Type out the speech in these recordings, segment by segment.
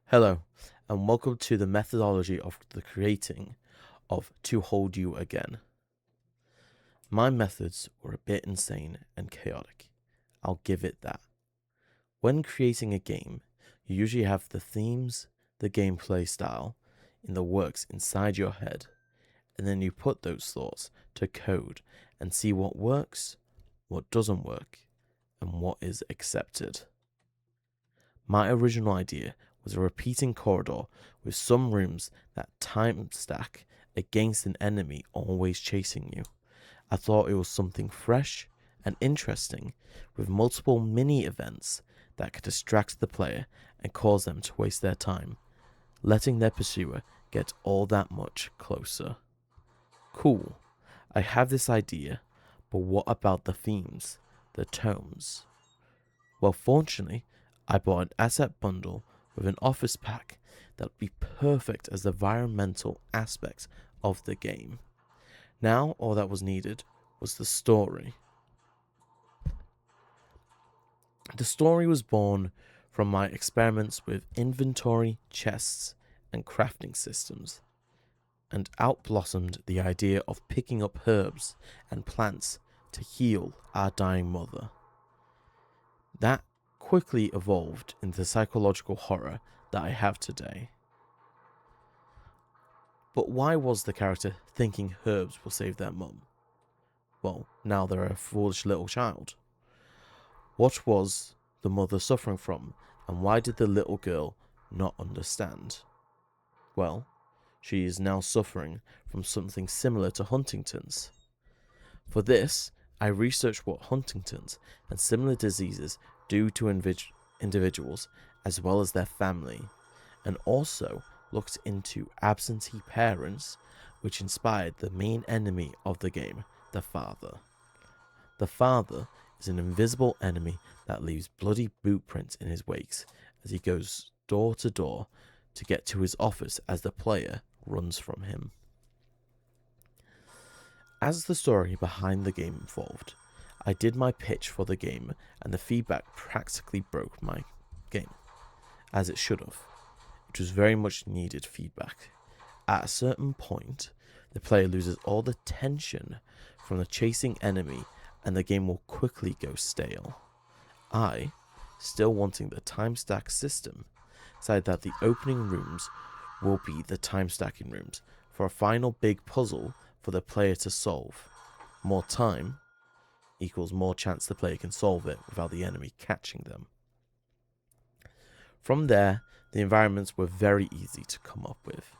Hello, and welcome to the methodology of the creating of To Hold You Again. My methods were a bit insane and chaotic. I'll give it that. When creating a game, you usually have the themes, the gameplay style, in the works inside your head, and then you put those thoughts to code and see what works, what doesn't work, and what is accepted. My original idea was a repeating corridor with some rooms that time stack against an enemy always chasing you. I thought it was something fresh and interesting with multiple mini events that could distract the player and cause them to waste their time, letting their pursuer get all that much closer. Cool, I have this idea, but what about the themes, the tomes? Well, fortunately, I bought an asset bundle with an office pack that would be perfect as the environmental aspects of the game. Now, all that was needed was the story. The story was born from my experiments with inventory, chests, and crafting systems, and outblossomed the idea of picking up herbs and plants to heal our dying mother. That quickly evolved into the psychological horror that I have today. But why was the character thinking herbs will save their mum? Well, now they're a foolish little child. What was the mother suffering from, and why did the little girl not understand? Well, she is now suffering from something similar to Huntington's. For this, I researched what Huntington's and similar diseases do to individuals as well as their family, and also looked into absentee parents, which inspired the main enemy of the game, the father. The father is an invisible enemy that leaves bloody boot prints in his wakes as he goes door to door to get to his office as the player runs from him. As the story behind the game evolved, I did my pitch for the game and the feedback practically broke my game, as it should have. It was very much needed feedback. At a certain point, the player loses all the tension from the chasing enemy and the game will quickly go stale. I, still wanting the time stack system, decided that the opening rooms will be the time stacking rooms for a final big puzzle for the player to solve. More time equals more chance the player can solve it without the enemy catching them. From there, the environments were very easy to come up with,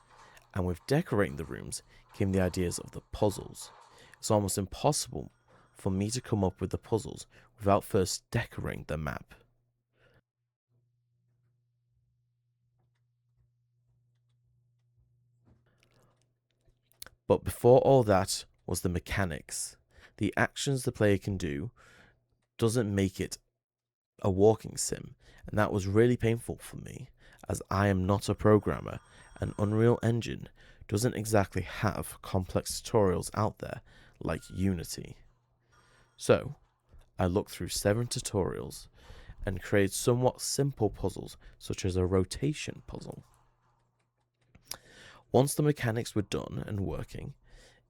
and with decorating the rooms came the ideas of the puzzles. It's almost impossible for me to come up with the puzzles without first decorating the map. But before all that was the mechanics. The actions the player can do doesn't make it a walking sim, and that was really painful for me, as I am not a programmer, and Unreal Engine doesn't exactly have complex tutorials out there like Unity. So, I looked through 7 tutorials and created somewhat simple puzzles, such as a rotation puzzle. Once the mechanics were done and working,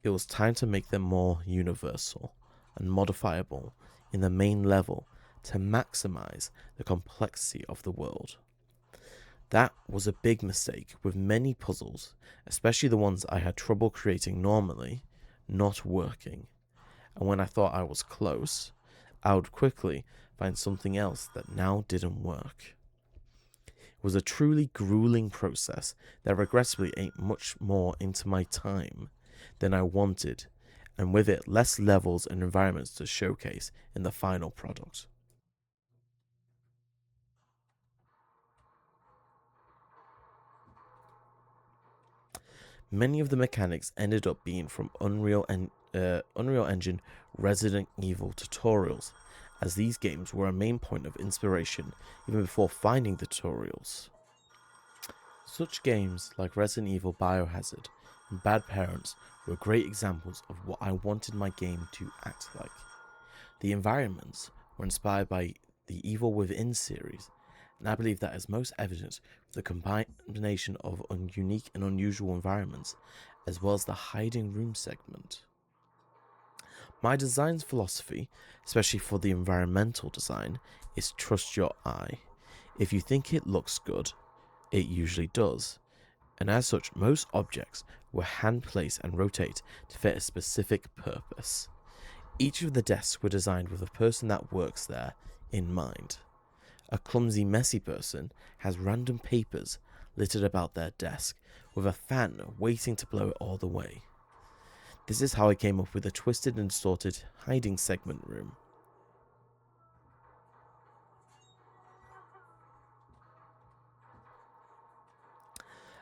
it was time to make them more universal and modifiable in the main level to maximize the complexity of the world. That was a big mistake with many puzzles, especially the ones I had trouble creating normally, not working. And when I thought I was close, I would quickly find something else that now didn't work. It was a truly grueling process that regrettably ate much more into my time than I wanted, and with it less levels and environments to showcase in the final product. Many of the mechanics ended up being from Unreal Engine Resident Evil tutorials, as these games were a main point of inspiration even before finding the tutorials. Such games like Resident Evil Biohazard and Bad Parents were great examples of what I wanted my game to act like. The environments were inspired by the Evil Within series, and I believe that is most evident with the combination of unique and unusual environments, as well as the hiding room segment. My design philosophy, especially for the environmental design, is trust your eye. If you think it looks good, it usually does, and as such, most objects were hand placed and rotate to fit a specific purpose. Each of the desks were designed with the person that works there in mind. A clumsy, messy person has random papers littered about their desk, with a fan waiting to blow it all the way. This is how I came up with the twisted and distorted hiding segment room.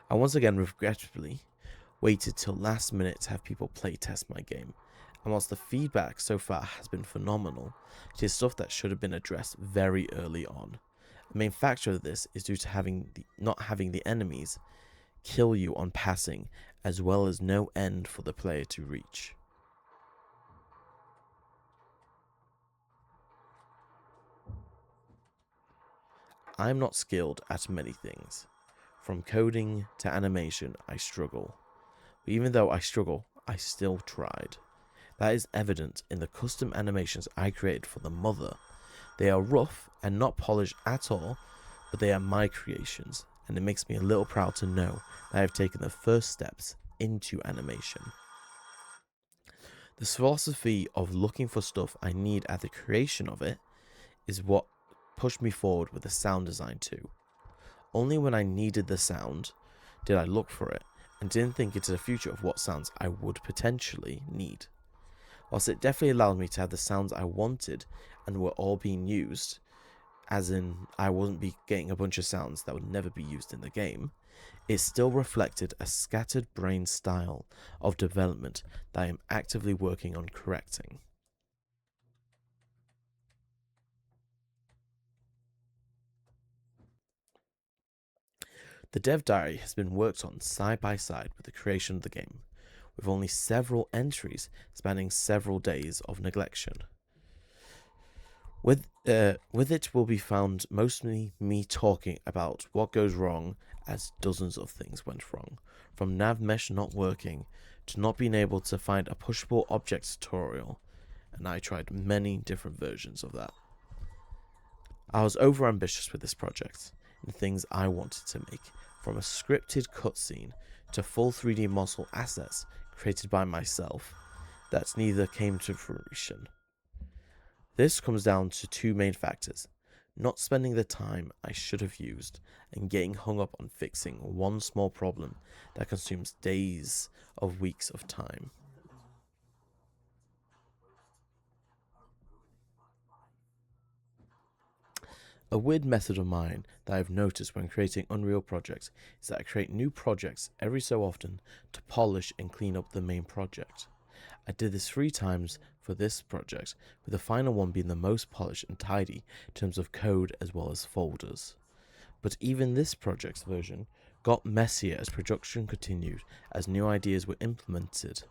I once again regrettably waited till last minute to have people play test my game, and whilst the feedback so far has been phenomenal, it is stuff that should have been addressed very early on. A main factor of this is due to not having the enemies kill you on passing, as well as no end for the player to reach. I am not skilled at many things. From coding to animation, I struggle. But even though I struggle, I still tried. That is evident in the custom animations I created for the mother. They are rough and not polished at all, but they are my creations, and it makes me a little proud to know that I have taken the first steps into animation. This philosophy of looking for stuff I need at the creation of it is what pushed me forward with the sound design too. Only when I needed the sound did I look for it, and didn't think into the future of what sounds I would potentially need. Whilst it definitely allowed me to have the sounds I wanted and were all being used, as in I wouldn't be getting a bunch of sounds that would never be used in the game, it still reflected a scattered brain style of development that I am actively working on correcting. The dev diary has been worked on side by side with the creation of the game, with only several entries spanning several days of neglection. With it will be found mostly me talking about what goes wrong, as dozens of things went wrong, from nav mesh not working to not being able to find a pushable object tutorial, and I tried many different versions of that. I was over ambitious with this project and things I wanted to make, from a scripted cutscene to full 3D model assets created by myself that neither came to fruition. This comes down to two main factors: not spending the time I should have used and getting hung up on fixing one small problem that consumes days of weeks of time. A weird method of mine that I've noticed when creating Unreal projects is that I create new projects every so often to polish and clean up the main project. I did this 3 times for this project, with the final one being the most polished and tidy in terms of code as well as folders. But even this project's version got messier as production continued, as new ideas were implemented.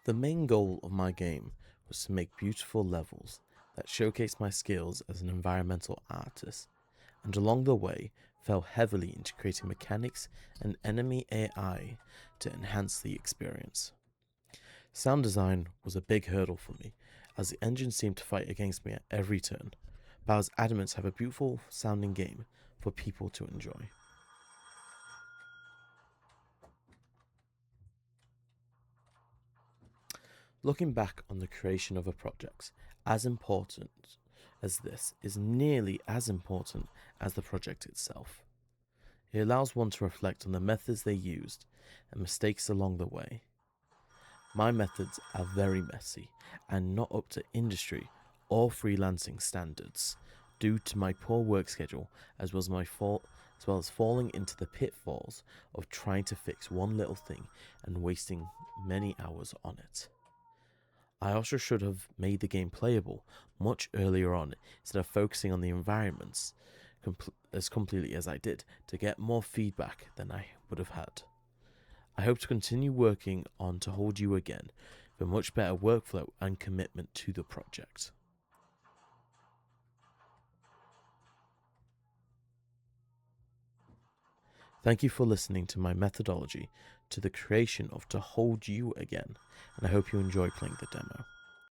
The main goal of my game was to make beautiful levels that showcase my skills as an environmental artist, and along the way fell heavily into creating mechanics and enemy AI to enhance the experience. Sound design was a big hurdle for me, as the engine seemed to fight against me at every turn, but I was adamant to have a beautiful sounding game for people to enjoy. Looking back on the creation of a project, as important as this is nearly as important as the project itself. It allows one to reflect on the methods they used and mistakes along the way. My methods are very messy and not up to industry or freelancing standards due to my poor work schedule, as well as falling into the pitfalls of trying to fix one little thing and wasting many hours on it. I also should have made the game playable much earlier on instead of focusing on the environments as completely as I did to get more feedback than I would have had. I hope to continue working on To Hold You Again with a much better workflow and commitment to the project. Thank you for listening to my methodology to the creation of To Hold You Again, and I hope you enjoy playing the demo.